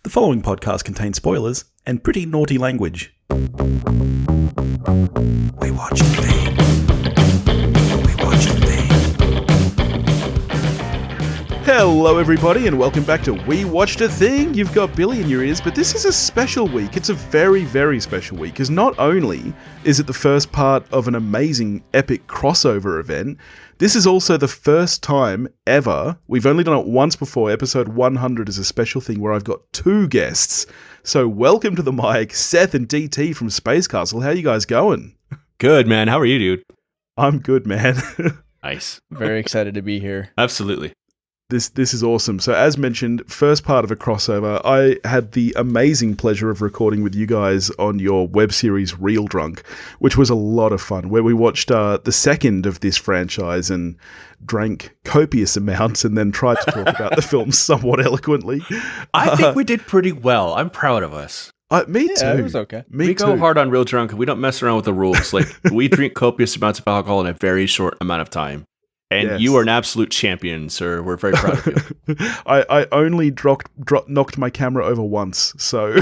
The following podcast contains spoilers and pretty naughty language. We watched the thing. We watched the thing. Hello everybody and welcome back to We Watched a Thing. You've got Billy in your ears, but this is a special week. It's a very, very special week because not only is it the first part of an amazing epic crossover event, this is also the first time ever, we've only done it once before, episode 100 is a special thing where I've got two guests. So welcome to the mic, Seth and D.T from Space Castle. How you guys going? Good, man. How are you, dude? I'm good, man. Nice. Very excited to be here. Absolutely. This is awesome. So as mentioned, first part of a crossover, I had the amazing pleasure of recording with you guys on your web series Real Drunk, which was a lot of fun, where we watched the second of this franchise and drank copious amounts and then tried to talk about the film somewhat eloquently. I think we did pretty well. I'm proud of us. Me too. It was okay. Me we too. go hard on Real Drunk. We don't mess around with the rules. Like, we drink copious amounts of alcohol in a very short amount of time. And Yes. you are an absolute champion, sir. We're very proud of you. I only knocked my camera over once, so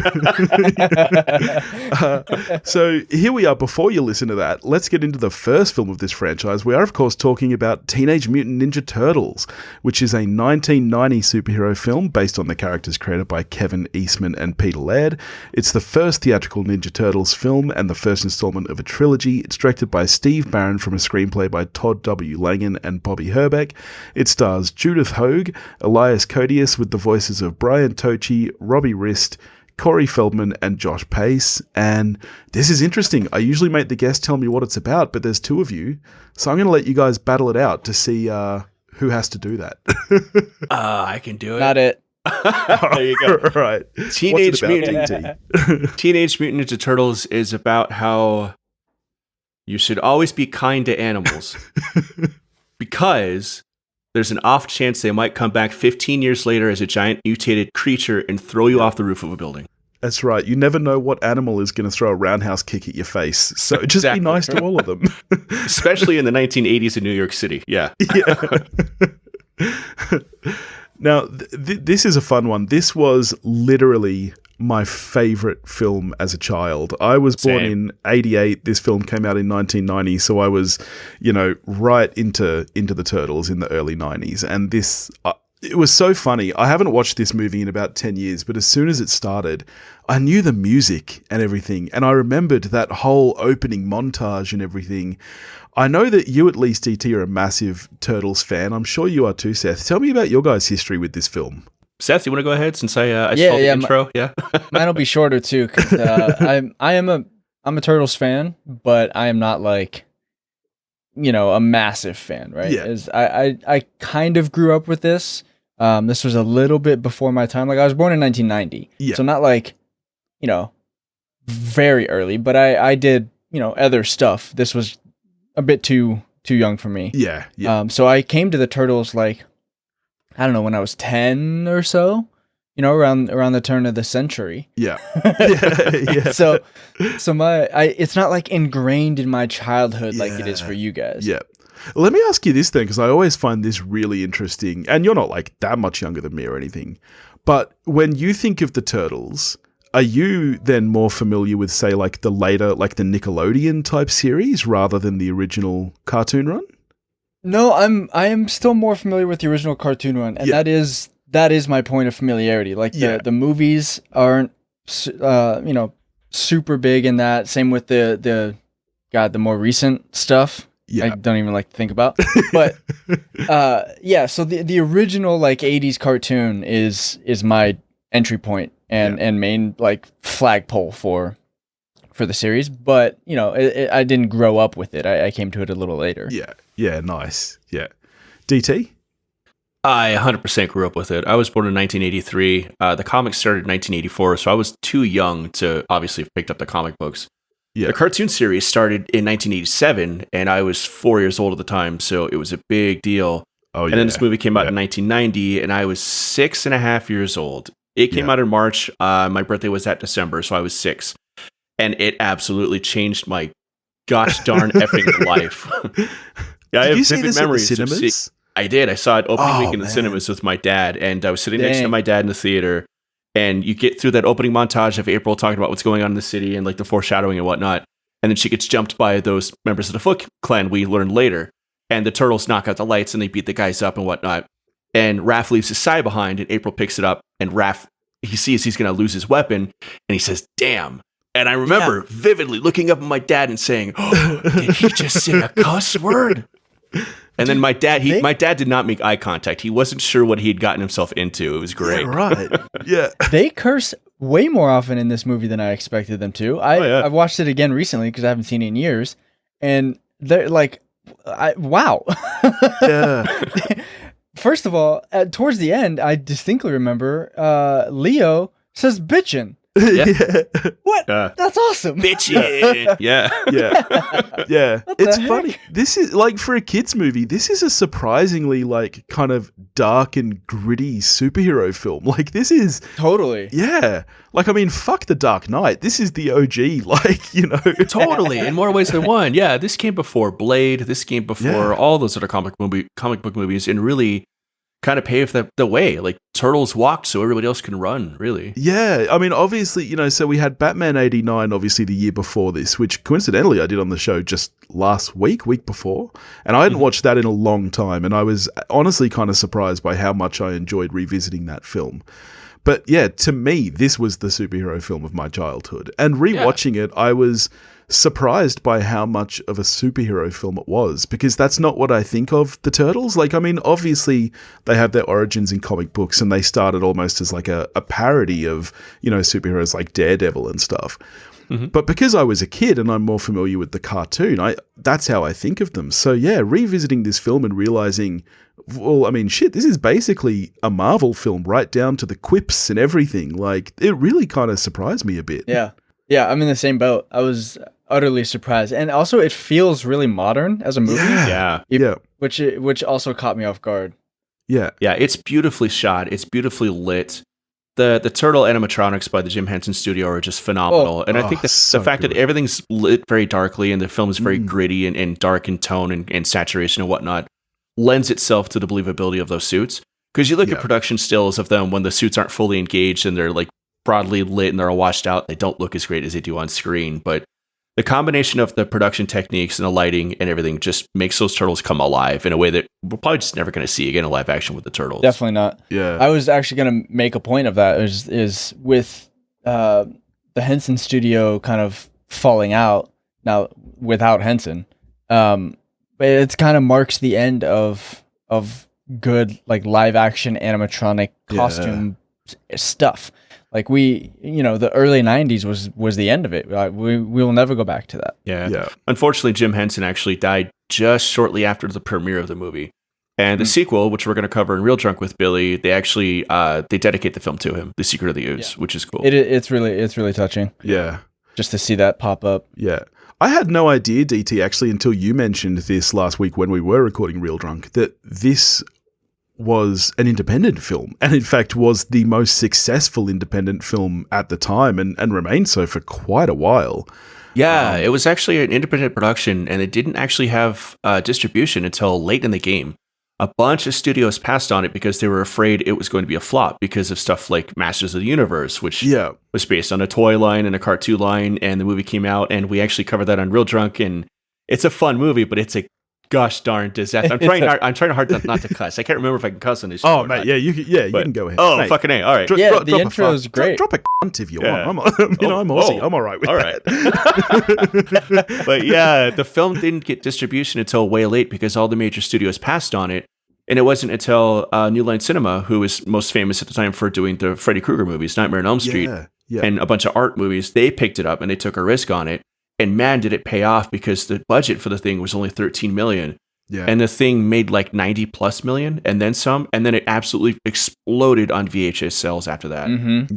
so here we are. Before you listen to that, let's get into the first film of this franchise. We are, of course, talking about Teenage Mutant Ninja Turtles, which is a 1990 superhero film based on the characters created by Kevin Eastman and Peter Laird. It's the first theatrical Ninja Turtles film and the first installment of a trilogy. It's directed by Steve Barron from a screenplay by Todd W, Langen and Bobby Herbeck. It stars Judith, Hoag, Elias, Koteas with the voices of Brian Tochi, Robbie Rist, Feldman, and Josh Pais. And this is interesting. I usually make the guest tell me what it's about, but there's two of you, so I'm going to let you guys battle it out to see who has to do that. I can do it. Not it. There you go. All right. Teenage What's it Mutant about, DT? Teenage Mutant Ninja Turtles is about how you should always be kind to animals. Because there's an off chance they might come back 15 years later as a giant mutated creature and throw you off the roof of a building. That's right. You never know what animal is going to throw a roundhouse kick at your face. So just be nice to all of them. Especially in the 1980s in New York City. Yeah. Now, this is a fun one. This was literally my favorite film as a child. I was born in 88. This film came out in 1990. So I was, right into the Turtles in the early 90s. And this, it was so funny. I haven't watched this movie in about 10 years, but as soon as it started, I knew the music and everything. And I remembered that whole opening montage and everything. I know that you, at least, DT, are a massive Turtles fan. I'm sure you are too, Seth. Tell me about your guys' history with this film. Seth, you want to go ahead since I saw the intro? Mine will be shorter too, because I'm a Turtles fan, but I am not like, a massive fan, right? Yeah. I kind of grew up with this. This was a little bit before my time. Like, I was born in 1990, so not like, very early, but I did, other stuff. This was a bit too young for me. Yeah. So I came to the Turtles like, I don't know, when I was 10 or so, around the turn of the century. Yeah. So it's not like ingrained in my childhood like it is for you guys. Yeah. Let me ask you this then, because I always find this really interesting, and you're not like that much younger than me or anything, but when you think of the Turtles, are you then more familiar with, say, like the later, like the Nickelodeon type series rather than the original cartoon run? No, I am still more familiar with the original cartoon run, and that is my point of familiarity. Like the movies aren't super big in that. Same with the more recent stuff. I don't even like to think about. But so the original like 80s cartoon is my entry point and main like flagpole for the series, but I didn't grow up with it. I came to it a little later. Yeah, nice. Yeah. DT? I 100% grew up with it. I was born in 1983. The comics started in 1984, so I was too young to obviously have picked up the comic books. Yeah. The cartoon series started in 1987, and I was 4 years old at the time, so it was a big deal. Oh, and then this movie came out in 1990, and I was 6.5 years old. It came out in March. My birthday was that December, so I was 6. And it absolutely changed my gosh darn effing life. I have vivid memories of seeing. I did. I saw it opening week in the cinemas with my dad, and I was sitting next to my dad in the theater, And you get through that opening montage of April talking about what's going on in the city and like the foreshadowing and whatnot. And then she gets jumped by those members of the Foot Clan we learn later. And the turtles knock out the lights and they beat the guys up and whatnot. And Raph leaves his sai behind and April picks it up. And Raph, he sees he's going to lose his weapon. And he says, damn. And I remember vividly looking up at my dad and saying, oh, did he just say a cuss word? And then my dad did not make eye contact. He wasn't sure what he had gotten himself into. It was great. Yeah, right. Yeah. They curse way more often in this movie than I expected them to. I've watched it again recently because I haven't seen it in years. And they're like, wow. Yeah. First of all, towards the end, I distinctly remember Leo says bitchin'. Yeah. What? That's awesome. Bitchin'. Yeah. Yeah. It's heck? funny. This is like, for a kids movie, this is a surprisingly like kind of dark and gritty superhero film. Like, this is Totally. Yeah. Like, I mean, fuck The Dark Knight. This is the OG, like, you know. Totally. In more ways than one. Yeah. This came before Blade. This came before all those other comic book movies, and really kind of paved the way. Like, Turtles walked so everybody else can run, really. Yeah, I mean, obviously, you know, so we had Batman 89, obviously, the year before this, which coincidentally I did on the show just last week before, and I hadn't watched that in a long time, and I was honestly kind of surprised by how much I enjoyed revisiting that film. But yeah, to me, this was the superhero film of my childhood, and rewatching it, I was surprised by how much of a superhero film it was, because that's not what I think of the Turtles. Like, I mean, obviously they have their origins in comic books and they started almost as like a parody of, you know, superheroes like Daredevil and stuff. Mm-hmm. But because I was a kid and I'm more familiar with the cartoon, that's how I think of them. So yeah, revisiting this film and realizing, well, I mean, shit, this is basically a Marvel film right down to the quips and everything. Like, it really kind of surprised me a bit. Yeah, I'm in the same boat. I was utterly surprised, and also it feels really modern as a movie. Which also caught me off guard. Yeah, it's beautifully shot. It's beautifully lit. The turtle animatronics by the Jim Henson Studio are just phenomenal, and I think the fact that everything's lit very darkly and the film is very gritty and dark in tone and saturation and whatnot lends itself to the believability of those suits. Because you look at production stills of them when the suits aren't fully engaged and they're like broadly lit and they're all washed out, they don't look as great as they do on screen. But the combination of the production techniques and the lighting and everything just makes those turtles come alive in a way that we're probably just never going to see again in live action with the Turtles. Definitely not. Yeah. I was actually going to make a point of that is with the Henson studio kind of falling out now without Henson. But it kind of marks the end of good, like, live action animatronic costume stuff. Like, the early 90s was the end of it. We will never go back to that. Yeah. Unfortunately, Jim Henson actually died just shortly after the premiere of the movie. And the sequel, which we're going to cover in Real Drunk with Billy, they actually they dedicate the film to him, The Secret of the Ooze, which is cool. It's really touching. Yeah. Just to see that pop up. Yeah. I had no idea, DT, actually, until you mentioned this last week when we were recording Real Drunk, that this was an independent film, and in fact was the most successful independent film at the time, and remained so for quite a while. Yeah, it was actually an independent production, and it didn't actually have distribution until late in the game. A bunch of studios passed on it because they were afraid it was going to be a flop because of stuff like Masters of the Universe, which was based on a toy line and a cartoon line, and the movie came out, and we actually covered that on Real Drunk, and it's a fun movie, but it's a gosh darn disaster. I'm trying hard not to cuss. I can't remember if I can cuss on this show. Oh, mate, yeah, you can go ahead. Oh, mate, fucking A. All right. The intro is great. Drop a cunt if you want. I'm Aussie. I'm all right with that. But yeah, the film didn't get distribution until way late because all the major studios passed on it. And it wasn't until New Line Cinema, who was most famous at the time for doing the Freddy Krueger movies, Nightmare on Elm Street, and a bunch of art movies, they picked it up and they took a risk on it. And man, did it pay off, because the budget for the thing was only $13 million. Yeah. And the thing made like $90+ million and then some. And then it absolutely exploded on VHS sales after that. Mm-hmm.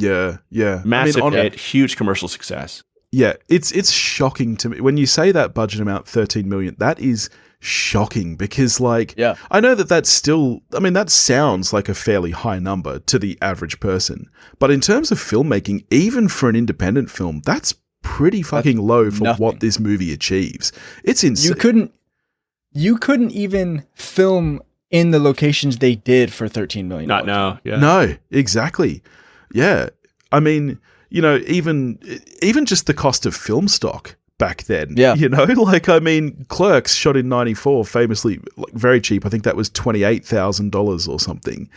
Yeah. Massive hit, huge commercial success. Yeah, it's shocking to me. When you say that budget amount, $13 million, that is shocking, because I know that's still, that sounds like a fairly high number to the average person. But in terms of filmmaking, even for an independent film, that's pretty fucking low for what this movie achieves. It's insane. You couldn't even film in the locations they did for $13 million. Not now. Yeah. No, exactly. Yeah. I mean, even just the cost of film stock back then, I mean, Clerks, shot in 94, famously very cheap. I think that was $28,000 or something.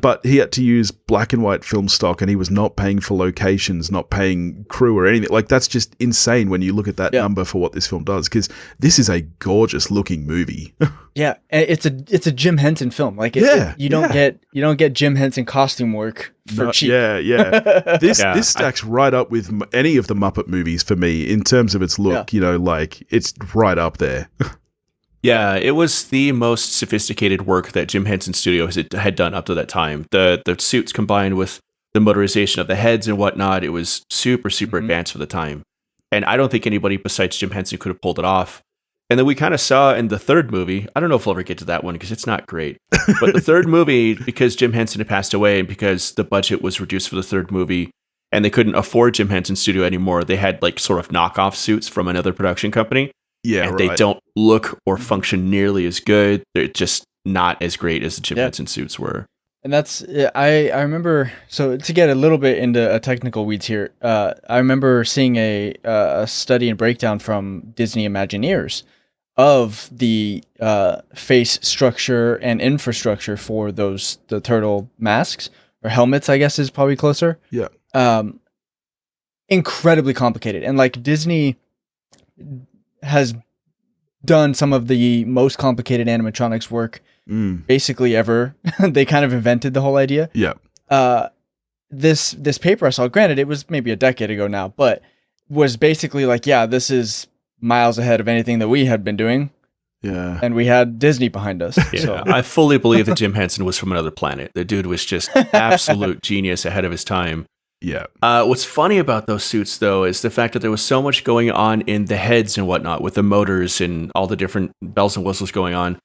But he had to use black and white film stock, and he was not paying for locations, not paying crew or anything. That's just insane when you look at that number for what this film does, because this is a gorgeous looking movie. Yeah, it's a Jim Henson film. You don't get Jim Henson costume work for cheap. Yeah. This stacks right up with any of the Muppet movies for me in terms of its look. It's right up there. Yeah, it was the most sophisticated work that Jim Henson Studios had done up to that time. The suits combined with the motorization of the heads and whatnot, it was super, super advanced for the time. And I don't think anybody besides Jim Henson could have pulled it off. And then we kind of saw in the third movie, I don't know if we'll ever get to that one because it's not great, but the third movie, because Jim Henson had passed away and because the budget was reduced for the third movie and they couldn't afford Jim Henson Studio anymore, they had sort of knockoff suits from another production company. Yeah, and they don't look or function nearly as good. They're just not as great as the Jim Henson suits were. And that's, I remember, so to get a little bit into a technical weeds here, I remember seeing a study and breakdown from Disney Imagineers of the face structure and infrastructure for the turtle masks, or helmets, I guess is probably closer. Yeah. Incredibly complicated. And Disney has done some of the most complicated animatronics work basically ever. They kind of invented the whole idea. Yeah. This paper I saw, granted it was maybe a decade ago now, but was basically this is miles ahead of anything that we had been doing. Yeah. And we had Disney behind us. Yeah, so. I fully believe that Jim Henson was from another planet. The dude was just absolute genius ahead of his time. Yeah. What's funny about those suits, though, is the fact that there was so much going on in the heads and whatnot with the motors and all the different bells and whistles going on.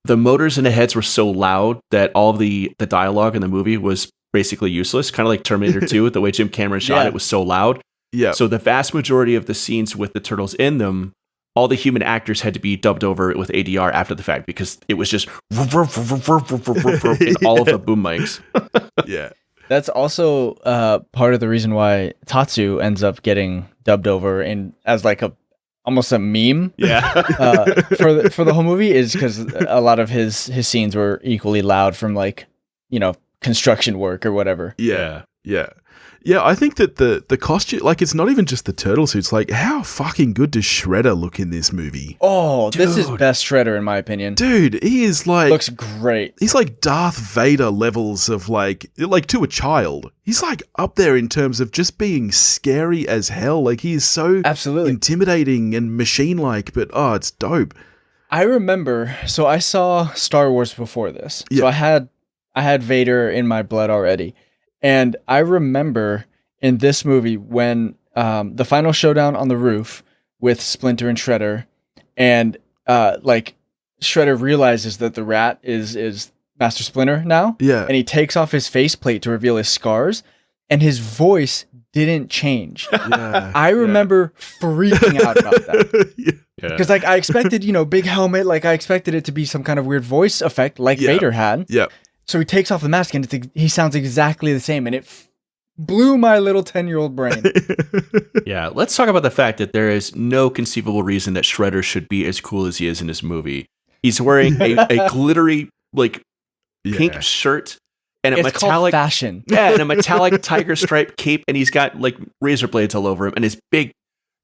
The motors in the heads were so loud that all the dialogue in the movie was basically useless, kind of like Terminator 2, the way Jim Cameron shot it was so loud. Yeah. So the vast majority of the scenes with the turtles in them, all the human actors had to be dubbed over with ADR after the fact because it was just in all of the boom mics. Yeah. That's also part of the reason why Tatsu ends up getting dubbed over as almost a meme. Yeah. For the whole movie is because a lot of his scenes were equally loud from construction work or whatever. Yeah. Yeah. Yeah, I think that the costume, it's not even just the turtle suits. How fucking good does Shredder look in this movie? Oh, this is best Shredder in my opinion. Dude, he is looks great. He's Darth Vader levels of to a child. He's up there in terms of just being scary as hell. He is so absolutely intimidating and machine-like, but it's dope. I remember, so I saw Star Wars before this. Yeah. So I had Vader in my blood already. And I remember in this movie when the final showdown on the roof with Splinter and Shredder, and Shredder realizes that the rat is Master Splinter now. Yeah. And he takes off his faceplate to reveal his scars, and his voice didn't change. Yeah. I remember freaking out about that. Yeah. Because I expected, big helmet, I expected it to be some kind of weird voice effect Vader had. Yeah. So he takes off the mask and he sounds exactly the same, and it blew my little 10-year-old brain. Yeah, let's talk about the fact that there is no conceivable reason that Shredder should be as cool as he is in this movie. He's wearing a glittery pink shirt and it's called fashion. Yeah, and a metallic tiger stripe cape, and he's got razor blades all over him, and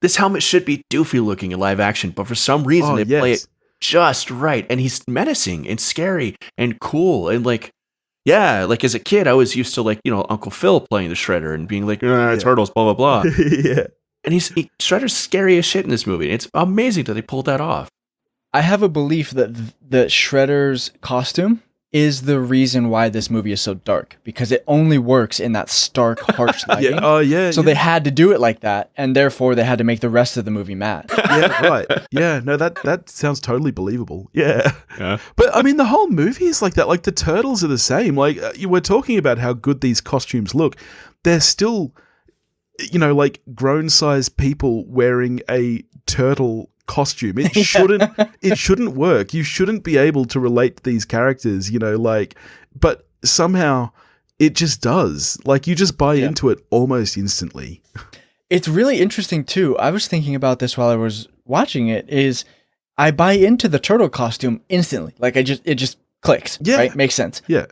this helmet should be doofy looking in live action, but for some reason they play it just right, and he's menacing and scary and cool, and as a kid I was used to Uncle Phil playing the Shredder and being turtles, blah blah blah. Yeah. And Shredder's scary as shit in this movie. And it's amazing that they pulled that off. I have a belief that Shredder's costume is the reason why this movie is so dark, because it only works in that stark, harsh lighting. So they had to do it like that, and therefore they had to make the rest of the movie matte. Yeah, right. Yeah, no, that sounds totally believable. Yeah. But I mean, the whole movie is like that. The turtles are the same. You were talking about how good these costumes look. They're still, grown-sized people wearing a turtle costume. It shouldn't work. You shouldn't be able to relate to these characters, but somehow it just does. Like, you just buy into it almost instantly. It's really interesting too. I was thinking about this while I was watching it, is I buy into the turtle costume instantly. Like, it just clicks. Yeah. Right? Makes sense. Yeah.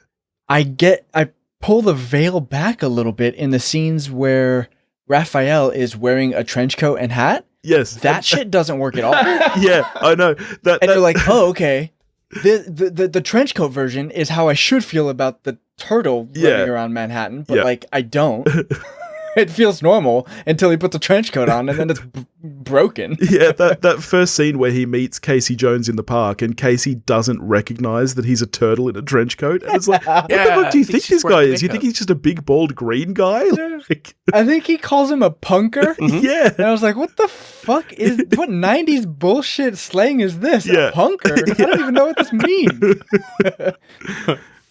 I pull the veil back a little bit in the scenes where Raphael is wearing a trench coat and hat. Yes. That shit doesn't work at all. Yeah, I know. And you're like, oh, okay. The trench coat version is how I should feel about the turtle running around Manhattan, but like, I don't. It feels normal until he puts a trench coat on, and then it's broken. Yeah, that first scene where he meets Casey Jones in the park, and Casey doesn't recognize that he's a turtle in a trench coat, and it's like, what the fuck do you think this guy is? You think he's just a big bald green guy? Like, I think he calls him a punker. Yeah, and I was like, what the fuck is what 90s bullshit slang is this? Yeah. A punker? I don't even know what this means.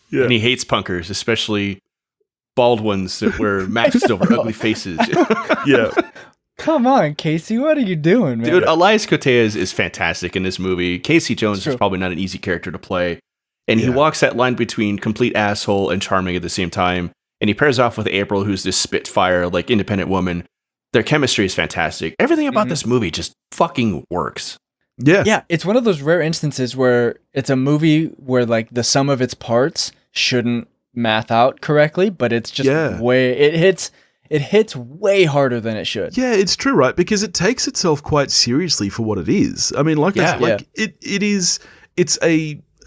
Yeah. And he hates punkers, especially bald ones that wear masks over ugly faces. Yeah. Come on, Casey, what are you doing, man? Dude, Elias Koteas is fantastic in this movie. Casey Jones is probably not an easy character to play. And he walks that line between complete asshole and charming at the same time. And he pairs off with April, who's this spitfire, like, independent woman. Their chemistry is fantastic. Everything about this movie just fucking works. Yeah. Yeah, it's one of those rare instances where it's a movie where, like, the sum of its parts shouldn't math out correctly, but it's just it hits way harder than it should. Yeah, it's true, right? Because it takes itself quite seriously for what it is. I mean, it's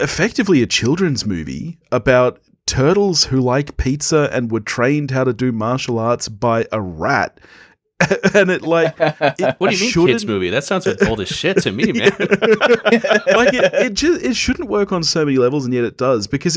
effectively a children's movie about turtles who like pizza and were trained how to do martial arts by a rat. And it what do you mean kids movie? That sounds like old as shit to me, man. Like it shouldn't work on so many levels, and yet it does, because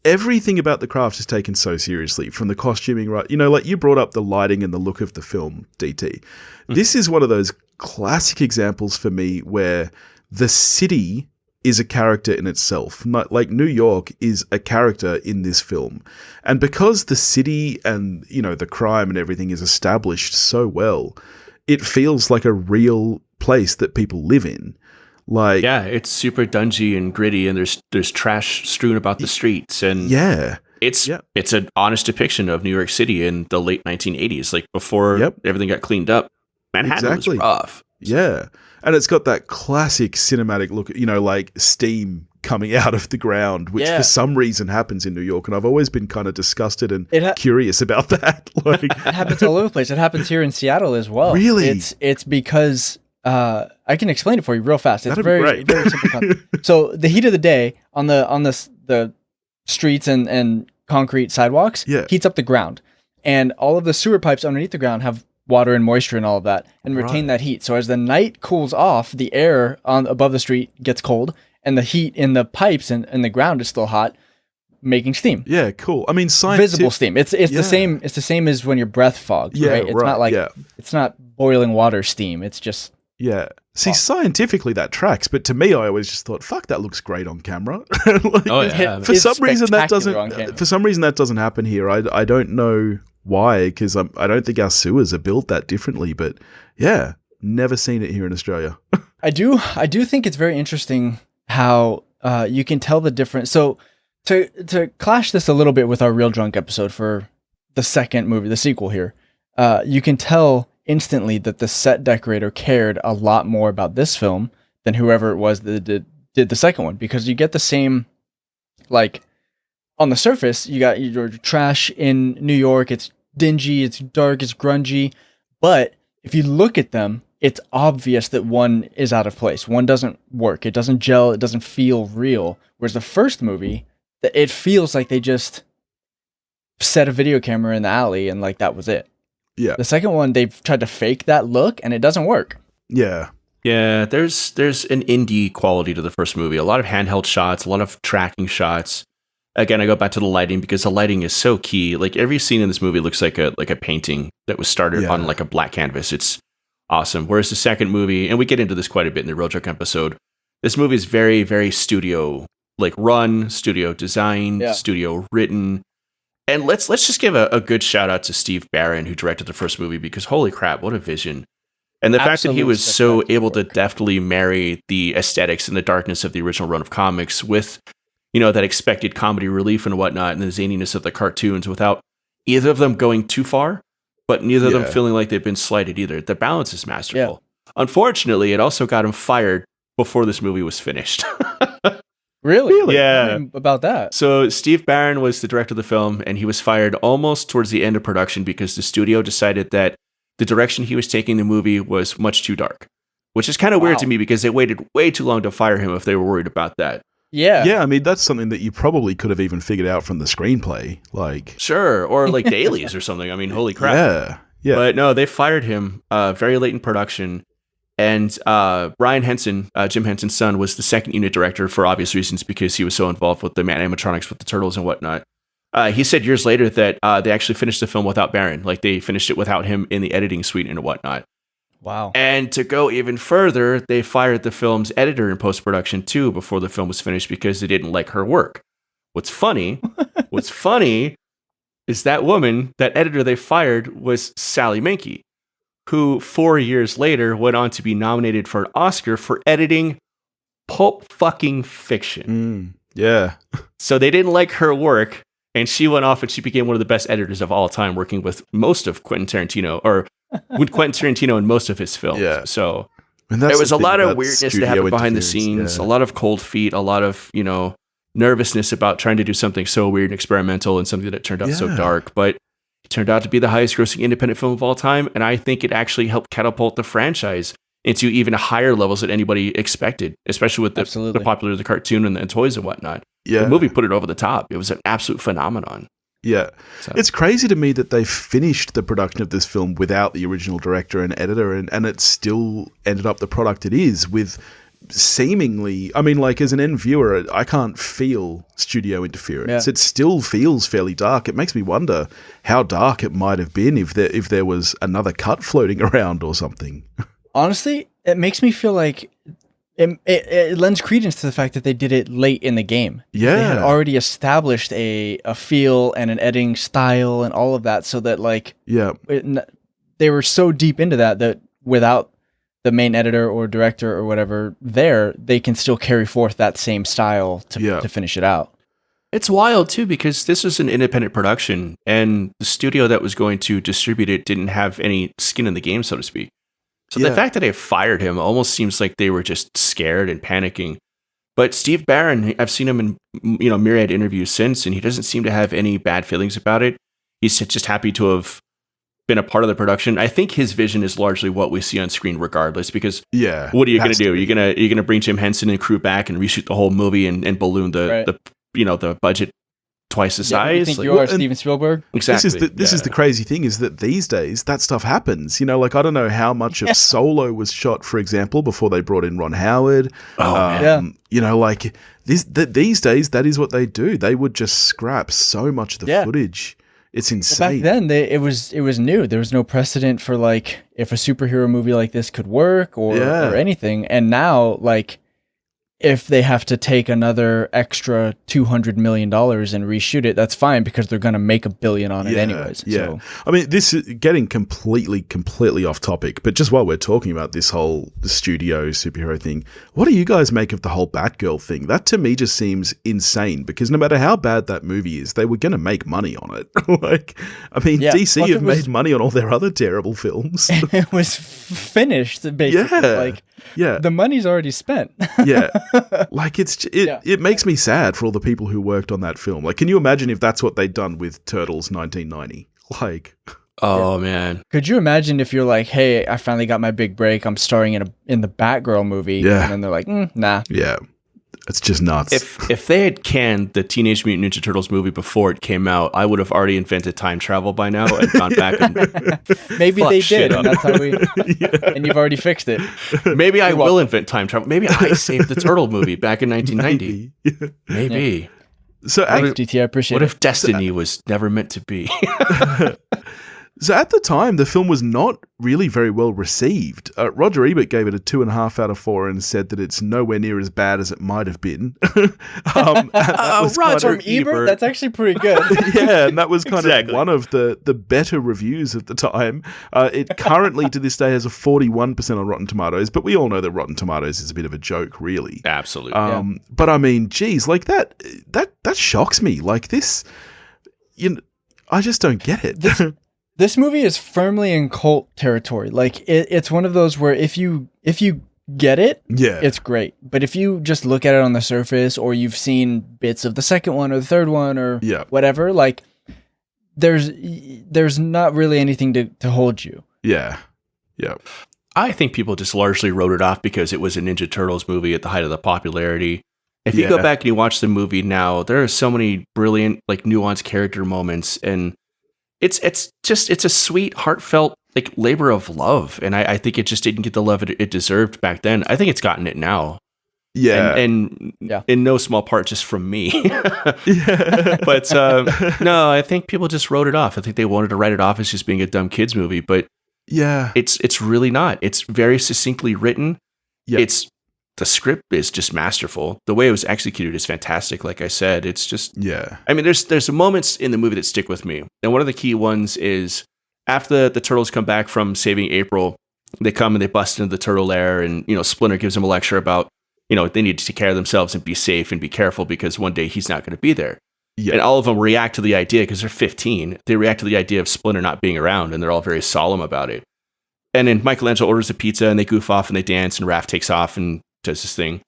everything about the craft is taken so seriously, from the costuming, right? You know, like you brought up the lighting and the look of the film, DT. This is one of those classic examples for me where the city is a character in itself. Like New York is a character in this film. And because the city and, you know, the crime and everything is established so well, it feels like a real place that people live in. Like, yeah, it's super dungy and gritty, and there's trash strewn about the streets, and it's an honest depiction of New York City in the late 1980s, like before everything got cleaned up. Manhattan was rough. Yeah. And it's got that classic cinematic look, you know, like steam coming out of the ground, which for some reason happens in New York. And I've always been kind of disgusted and curious about that. Like, it happens all over the place. It happens here in Seattle as well. Really? It's because I can explain it for you real fast. It's very simple concept. So the heat of the day on the streets and concrete sidewalks heats up the ground. And all of the sewer pipes underneath the ground have water and moisture and all of that, and retain that heat. So as the night cools off, the air above the street gets cold, and the heat in the pipes and the ground is still hot, making steam. Yeah, cool. I mean, visible steam. It's the same. It's the same as when your breath fogs. Right? It's not like it's not boiling water steam. It's just See, scientifically that tracks, but to me, I always just thought, "Fuck, that looks great on camera." For some reason, that doesn't happen here. I don't know why, because I don't think our sewers are built that differently, but yeah, never seen it here in Australia. I do think it's very interesting how you can tell the difference. So to clash this a little bit with our Real Drunk episode for the second movie, the sequel here, you can tell instantly that the set decorator cared a lot more about this film than whoever it was that did the second one, because you get the same, like, on the surface, you got your trash in New York. It's dingy, it's dark, it's grungy. But if you look at them, it's obvious that one is out of place. One doesn't work. It doesn't gel. It doesn't feel real. Whereas the first movie, it feels like they just set a video camera in the alley and like that was it. Yeah. The second one, they've tried to fake that look and it doesn't work. Yeah. Yeah, there's an indie quality to the first movie. A lot of handheld shots, a lot of tracking shots. Again, I go back to the lighting, because the lighting is so key. Like, every scene in this movie looks like a painting that was started on like a black canvas. It's awesome. Whereas the second movie, and we get into this quite a bit in the Real Drunk episode, this movie is very, very studio run, studio designed, studio written. And let's just give a good shout out to Steve Barron, who directed the first movie, because holy crap, what a vision. And the fact that he was so able to deftly marry the aesthetics and the darkness of the original run of comics with that expected comedy relief and whatnot, and the zaniness of the cartoons without either of them going too far, but neither of them feeling like they've been slighted either. The balance is masterful. Yeah. Unfortunately, it also got him fired before this movie was finished. Really? Yeah. About that. So Steve Barron was the director of the film, and he was fired almost towards the end of production because the studio decided that the direction he was taking the movie was much too dark, which is kind of weird to me because they waited way too long to fire him if they were worried about that. Yeah. Yeah, I mean, that's something that you probably could have even figured out from the screenplay. Sure, or like dailies or something. I mean, holy crap. Yeah. But no, they fired him very late in production. And Brian Henson, Jim Henson's son, was the second unit director for obvious reasons because he was so involved with the animatronics with the turtles and whatnot. He said years later that they actually finished the film without Barron. Like, they finished it without him in the editing suite and whatnot. Wow. And to go even further, they fired the film's editor in post-production too before the film was finished because they didn't like her work. What's funny is that woman, that editor they fired, was Sally Menke, who 4 years later went on to be nominated for an Oscar for editing Pulp fucking Fiction. Yeah. So they didn't like her work, and she went off and she became one of the best editors of all time, working with most of Quentin Tarantino, or with Quentin Tarantino in most of his films. Yeah. So there was a lot of weirdness that happened behind the scenes, a lot of cold feet, a lot of, nervousness about trying to do something so weird and experimental and something that turned out so dark. But it turned out to be the highest grossing independent film of all time, and I think it actually helped catapult the franchise into even higher levels than anybody expected, especially with the popularity of the cartoon and toys and whatnot. Yeah. The movie put it over the top. It was an absolute phenomenon. Yeah. So. It's crazy to me that they finished the production of this film without the original director and editor, and it still ended up the product it is with seemingly, I mean, like, as an end viewer, I can't feel studio interference. Yeah. It still feels fairly dark. It makes me wonder how dark it might have been if there was another cut floating around or something. Honestly, it makes me feel like it lends credence to the fact that they did it late in the game. Yeah. They had already established a feel and an editing style and all of that, so that, like, they were so deep into that without the main editor or director or whatever there, they can still carry forth that same style to finish it out. It's wild too, because this was an independent production and the studio that was going to distribute it didn't have any skin in the game, so to speak. So the fact that they fired him almost seems like they were just scared and panicking. But Steve Barron, I've seen him in myriad interviews since, and he doesn't seem to have any bad feelings about it. He's just happy to have been a part of the production. I think his vision is largely what we see on screen regardless, because what are you going to do? You're going to bring Jim Henson and crew back and reshoot the whole movie and balloon the budget twice the size. You think you are Steven Spielberg? Exactly. This is the crazy thing, is that these days that stuff happens. Like, I don't know how much of Solo was shot, for example, before they brought in Ron Howard. Like these days that is what they do. They would just scrap so much of the footage. It's insane. Well, back then, it was new. There was no precedent for, like, if a superhero movie like this could work or anything. And now, like, if they have to take another extra $200 million and reshoot it, that's fine, because they're going to make $1 billion on it anyways. Yeah. So. I mean, this is getting completely off topic, but just while we're talking about this whole studio superhero thing, what do you guys make of the whole Batgirl thing? That to me just seems insane, because no matter how bad that movie is, they were going to make money on it. DC have made money on all their other terrible films. It was finished, basically. The money's already spent. Like, it makes me sad for all the people who worked on that film. Like, can you imagine if that's what they'd done with Turtles 1990? Like, man, could you imagine if you're like, hey, I finally got my big break, I'm starring in the Batgirl movie, and then they're like, nah. It's just nuts. If they had canned the Teenage Mutant Ninja Turtles movie before it came out, I would have already invented time travel by now and gone back and maybe they did, and that's how we. And you've already fixed it. Maybe I will invent time travel. Maybe I saved the Turtle movie back in 1990. Maybe. So, DT, I appreciate it. What if destiny was never meant to be? So at the time, the film was not really very well received. Roger Ebert gave it a 2.5 out of 4 and said that it's nowhere near as bad as it might have been. Roger Ebert? That's actually pretty good. Yeah, and that was kind of one of the better reviews at the time. It currently, to this day, has a 41% on Rotten Tomatoes, but we all know that Rotten Tomatoes is a bit of a joke, really. Absolutely. But I mean, geez, like that shocks me. Like this, I just don't get it. This movie is firmly in cult territory. Like it's one of those where if you get it, it's great. But if you just look at it on the surface, or you've seen bits of the second one or the third one or whatever, like there's not really anything to hold you. Yeah. I think people just largely wrote it off because it was a Ninja Turtles movie at the height of the popularity. If you go back and you watch the movie now, there are so many brilliant, like, nuanced character moments, and it's a sweet, heartfelt, like, labor of love, and I think it just didn't get the love it deserved back then. I think it's gotten it now. Yeah. And in no small part just from me. But no, I think people just wrote it off. I think they wanted to write it off as just being a dumb kids movie, but it's really not. It's very succinctly written. The script is just masterful. The way it was executed is fantastic. Like I said, it's just I mean, there's moments in the movie that stick with me, and one of the key ones is after the turtles come back from saving April, they come and they bust into the turtle lair, and Splinter gives them a lecture about they need to take care of themselves and be safe and be careful because one day he's not going to be there. And all of them react to the idea because they're 15. They react to the idea of Splinter not being around, and they're all very solemn about it. And then Michelangelo orders a pizza, and they goof off and they dance, and Raph takes off and does this thing.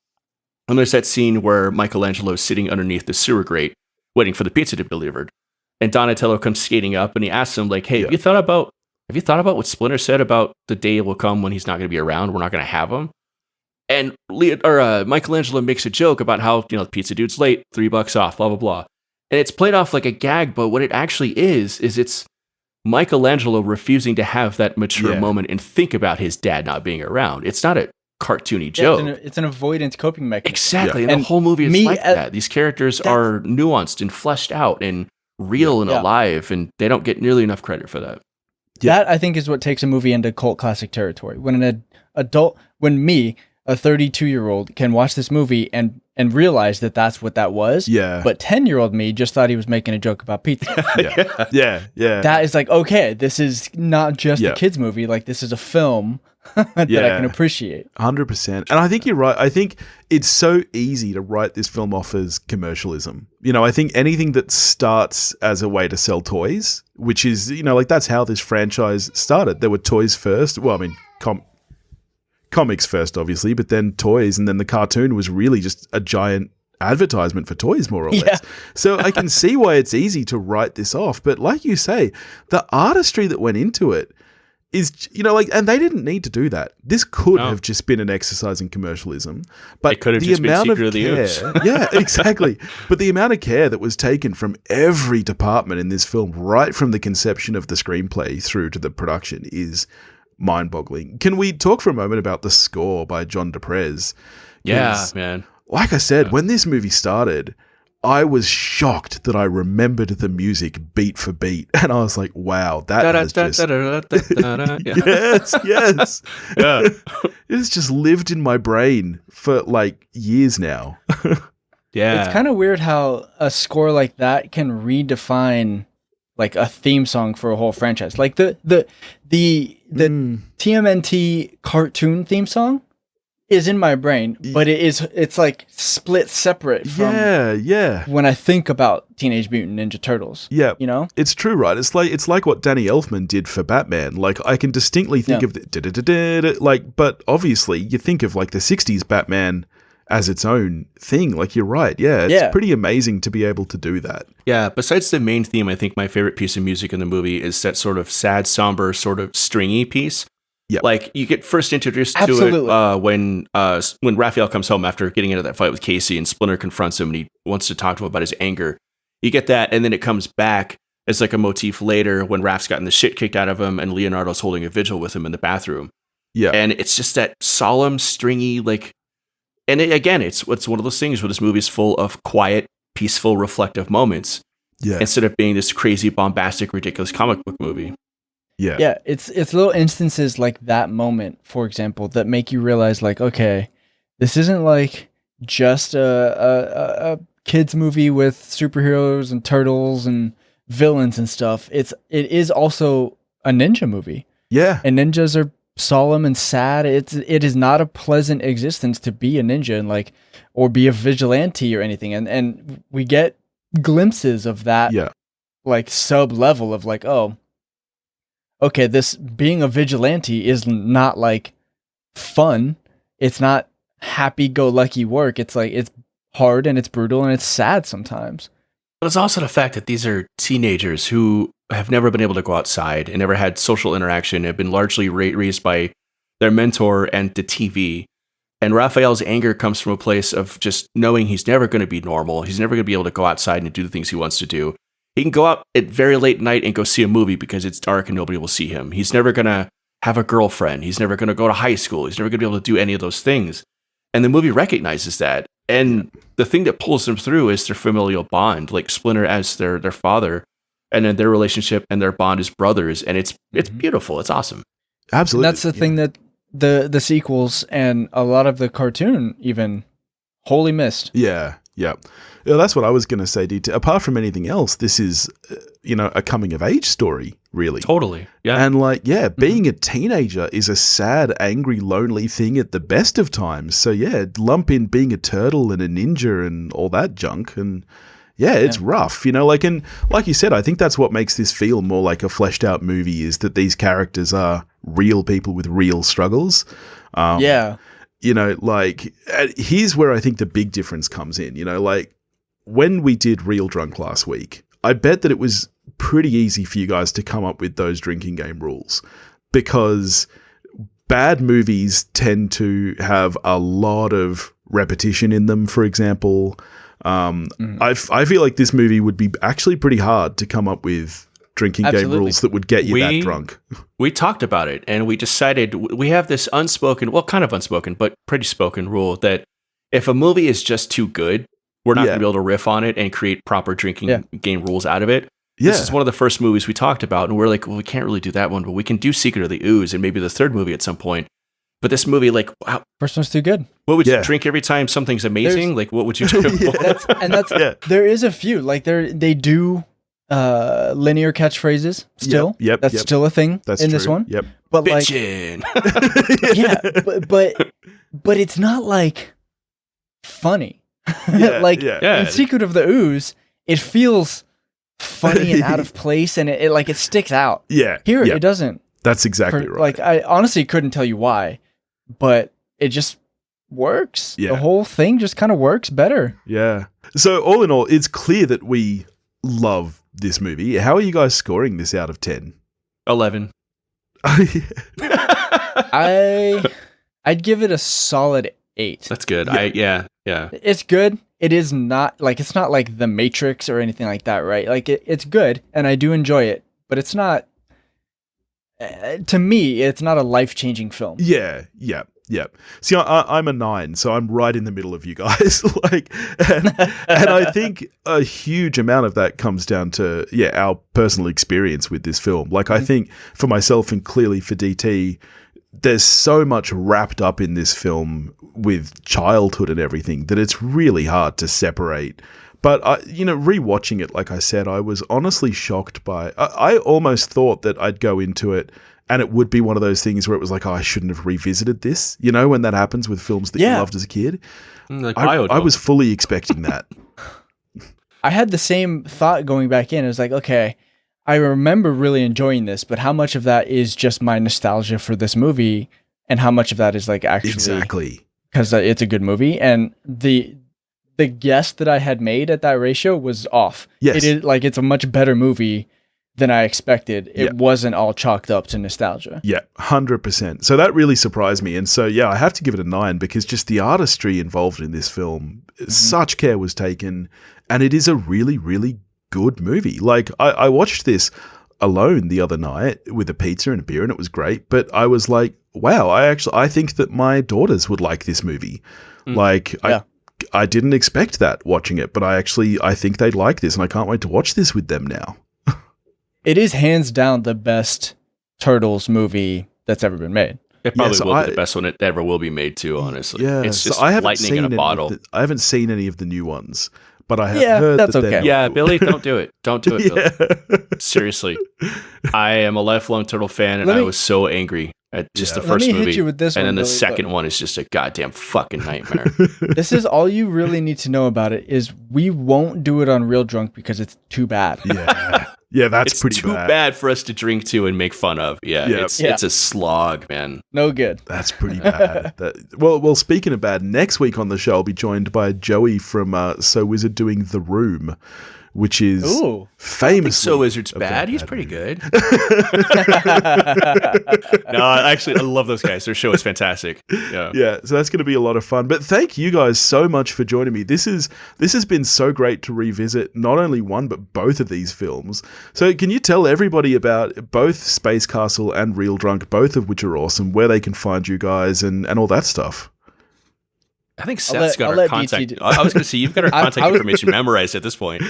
And there's that scene where Michelangelo is sitting underneath the sewer grate waiting for the pizza to be delivered. And Donatello comes skating up and he asks him, like, hey, have you thought about what Splinter said about the day will come when he's not going to be around? We're not going to have him. And Michelangelo makes a joke about how, the pizza dude's late, $3 off, blah, blah, blah. And it's played off like a gag, but what it actually is it's Michelangelo refusing to have that mature moment and think about his dad not being around. It's not a cartoony joke. It's an avoidance coping mechanism. Exactly. And the whole movie is like that. These characters are nuanced and fleshed out and real and alive, and they don't get nearly enough credit for that. That, I think, is what takes a movie into cult classic territory. When an adult, when me, a 32-year-old, can watch this movie and realize that that's what that was. But 10-year-old me just thought he was making a joke about pizza. That is like, okay, this is not just a kids movie. Like, this is a film that I can appreciate. 100%. And I think you're right. I think it's so easy to write this film off as commercialism. I think anything that starts as a way to sell toys, which is, like that's how this franchise started. There were toys first. Well, I mean, comics first, obviously, but then toys, and then the cartoon was really just a giant advertisement for toys, more or less. So I can see why it's easy to write this off. But like you say, the artistry that went into it is, and they didn't need to do that. This could have just been an exercise in commercialism, but it could have just been Secret of the Ooze. Yeah, exactly. But the amount of care that was taken from every department in this film, right from the conception of the screenplay through to the production, is mind-boggling. Can we talk for a moment about the score by John DePrez? Yeah, man. Like I said, when this movie started, I was shocked that I remembered the music beat for beat. And I was like, wow, that has just... Yes. Yeah. It's just lived in my brain for like years now. It's kind of weird how a score like that can redefine like a theme song for a whole franchise. Like the TMNT cartoon theme song is in my brain, but it's like split separate from when I think about Teenage Mutant Ninja Turtles. Yeah. It's true, right? It's like what Danny Elfman did for Batman. Like I can distinctly think of but obviously you think of like the 60s Batman as its own thing. Like you're right. Yeah. It's pretty amazing to be able to do that. Yeah. Besides the main theme, I think my favorite piece of music in the movie is that sort of sad, somber, sort of stringy piece. Yeah. Like you get first introduced to it when Raphael comes home after getting into that fight with Casey and Splinter confronts him and he wants to talk to him about his anger. You get that, and then it comes back as like a motif later when Raph's gotten the shit kicked out of him and Leonardo's holding a vigil with him in the bathroom. Yeah. And it's just that solemn, stringy, like, and it's one of those things where this movie is full of quiet, peaceful, reflective moments. Yeah. Instead of being this crazy, bombastic, ridiculous comic book movie. Yeah, it's little instances like that moment, for example, that make you realize, like, okay, this isn't like just a kids movie with superheroes and turtles and villains and stuff. It is also a ninja movie. Yeah. And ninjas are solemn and sad. It is not a pleasant existence to be a ninja and like, or be a vigilante or anything. And we get glimpses of that, like sub level of like, oh, okay, this being a vigilante is not like fun. It's not happy-go-lucky work. It's like, it's hard and it's brutal and it's sad sometimes. But it's also the fact that these are teenagers who have never been able to go outside and never had social interaction, have been largely raised by their mentor and the TV. And Raphael's anger comes from a place of just knowing he's never going to be normal. He's never going to be able to go outside and do the things he wants to do. He can go out at very late night and go see a movie because it's dark and nobody will see him. He's never going to have a girlfriend. He's never going to go to high school. He's never going to be able to do any of those things. And the movie recognizes that. And the thing that pulls them through is their familial bond, like Splinter as their father, and then their relationship and their bond as brothers. And it's beautiful. It's awesome. Absolutely. And that's the thing that the sequels and a lot of the cartoon even wholly missed. Yeah. That's what I was going to say, D.T. Apart from anything else, this is, a coming of age story, really. Totally. Yeah. And being a teenager is a sad, angry, lonely thing at the best of times. So lump in being a turtle and a ninja and all that junk. And it's rough, and like you said, I think that's what makes this feel more like a fleshed out movie, is that these characters are real people with real struggles. Here's where I think the big difference comes in, when we did Real Drunk last week, I bet that it was pretty easy for you guys to come up with those drinking game rules, because bad movies tend to have a lot of repetition in them, for example. I feel like this movie would be actually pretty hard to come up with drinking game rules that would get you that drunk. We talked about it, and we decided we have this unspoken, well, kind of unspoken, but pretty spoken rule that if a movie is just too good, we're not going to be able to riff on it and create proper drinking game rules out of it. Yeah. This is one of the first movies we talked about, and we're like, well, we can't really do that one, but we can do Secret of the Ooze and maybe the third movie at some point. But this movie, first one's too good. What would you drink every time something's amazing? What would you do? There is a few. They do linear catchphrases still. Yep. That's still a thing in this one. Yep. But Bitchin'. but it's not funny. In Secret of the Ooze, it feels funny and out of place, and it sticks out. Yeah. Here it doesn't. That's exactly right. I honestly couldn't tell you why, but it just works. Yeah. The whole thing just kind of works better. Yeah. So all in all, it's clear that we love this movie. How are you guys scoring this out of 10? 11. I'd give it a solid 8. That's good. Yeah. It's good. It is not it's not like The Matrix or anything like that, right? It's good, and I do enjoy it, but it's not. To me, it's not a life-changing film. Yeah. See, I'm a 9, so I'm right in the middle of you guys. And I think a huge amount of that comes down to our personal experience with this film. I think for myself and clearly for DT, there's so much wrapped up in this film with childhood and everything that it's really hard to separate. But, rewatching it, like I said, I was honestly shocked by... I almost thought that I'd go into it and it would be one of those things where it was I shouldn't have revisited this, when that happens with films that you loved as a kid. I was fully expecting that. I had the same thought going back in. It was okay, I remember really enjoying this, but how much of that is just my nostalgia for this movie, and how much of that is actually... Exactly. Because it's a good movie, and the guess that I had made at that ratio was off. Yes. It is it's a much better movie than I expected. It wasn't all chalked up to nostalgia. Yeah, 100%. So that really surprised me. And so, I have to give it a 9 because just the artistry involved in this film, such care was taken, and it is a really, really good movie. I watched this alone the other night with a pizza and a beer, and it was great. But I was like, wow, I think that my daughters would like this movie. I didn't expect that watching it, but I think they'd like this, and I can't wait to watch this with them now. It is hands down the best Turtles movie that's ever been made. It probably will be the best one that ever will be made too, honestly. Yeah, it's just I haven't lightning in a bottle. I haven't seen any of the new ones, but I have heard that's that okay. Yeah, Billy, don't do it. Don't do it, Billy. Seriously. I am a lifelong Turtle fan, and I was so angry at just the first movie. Hit you with this and one, then the Billy, second one is just a goddamn fucking nightmare. This is all you really need to know about it is we won't do it on Real Drunk because it's too bad. Yeah, that's it's pretty too bad for us to drink to and make fun of. It's a slog, man. No good. That's pretty bad. Well, speaking of bad, next week on the show I'll be joined by Joey from So Wizard doing The Room, which is famous. So Wizard's bad. He's pretty good. No, actually, I love those guys. Their show is fantastic. Yeah. So that's going to be a lot of fun. But thank you guys so much for joining me. This has been so great to revisit not only one but both of these films. So can you tell everybody about both Space Castle and Real Drunk, both of which are awesome, where they can find you guys and all that stuff? I think Seth's got our contact. I was going to say, you've got our contact information memorized at this point.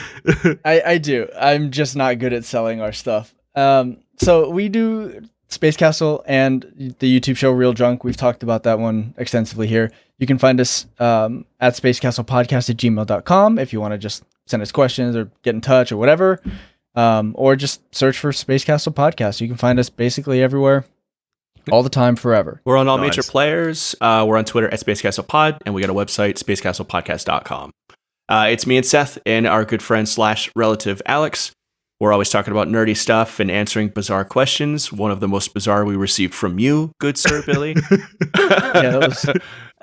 I do. I'm just not good at selling our stuff. So we do Space Castle and the YouTube show Real Drunk. We've talked about that one extensively here. You can find us at spacecastlepodcast@gmail.com if you want to just send us questions or get in touch or whatever. Or just search for Space Castle Podcast. You can find us basically everywhere. All the time, forever. We're on all major players. We're on Twitter at SpaceCastlePod, and we got a website, spacecastlepodcast.com. It's me and Seth and our good friend / relative Alex. We're always talking about nerdy stuff and answering bizarre questions. One of the most bizarre we received from you, good sir, Billy. That was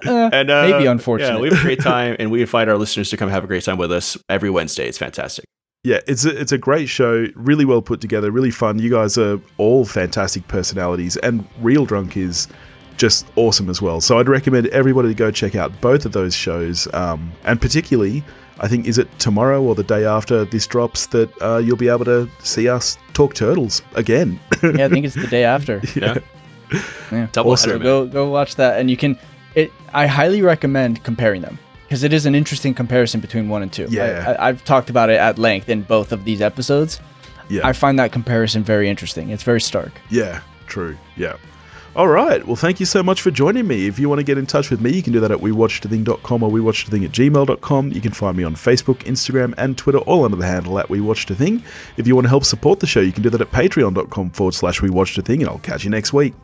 maybe unfortunate. Yeah, we have a great time, and we invite our listeners to come have a great time with us every Wednesday. It's fantastic. Yeah, it's a great show, really well put together, really fun. You guys are all fantastic personalities, and Real Drunk is just awesome as well. So I'd recommend everybody to go check out both of those shows, and particularly, I think, is it tomorrow or the day after this drops that you'll be able to see us talk Turtles again? Yeah, I think it's the day after. Yeah. Double awesome. So go watch that, and you can. I highly recommend comparing them, because it is an interesting comparison between 1 and 2. Yeah. I've talked about it at length in both of these episodes. Yeah. I find that comparison very interesting. It's very stark. Yeah, true. Yeah. All right. Well, thank you so much for joining me. If you want to get in touch with me, you can do that at wewatchedathing.com or wewatchedathing@gmail.com. You can find me on Facebook, Instagram, and Twitter, all under the handle at wewatchedathing. If you want to help support the show, you can do that at patreon.com/wewatchedathing, and I'll catch you next week.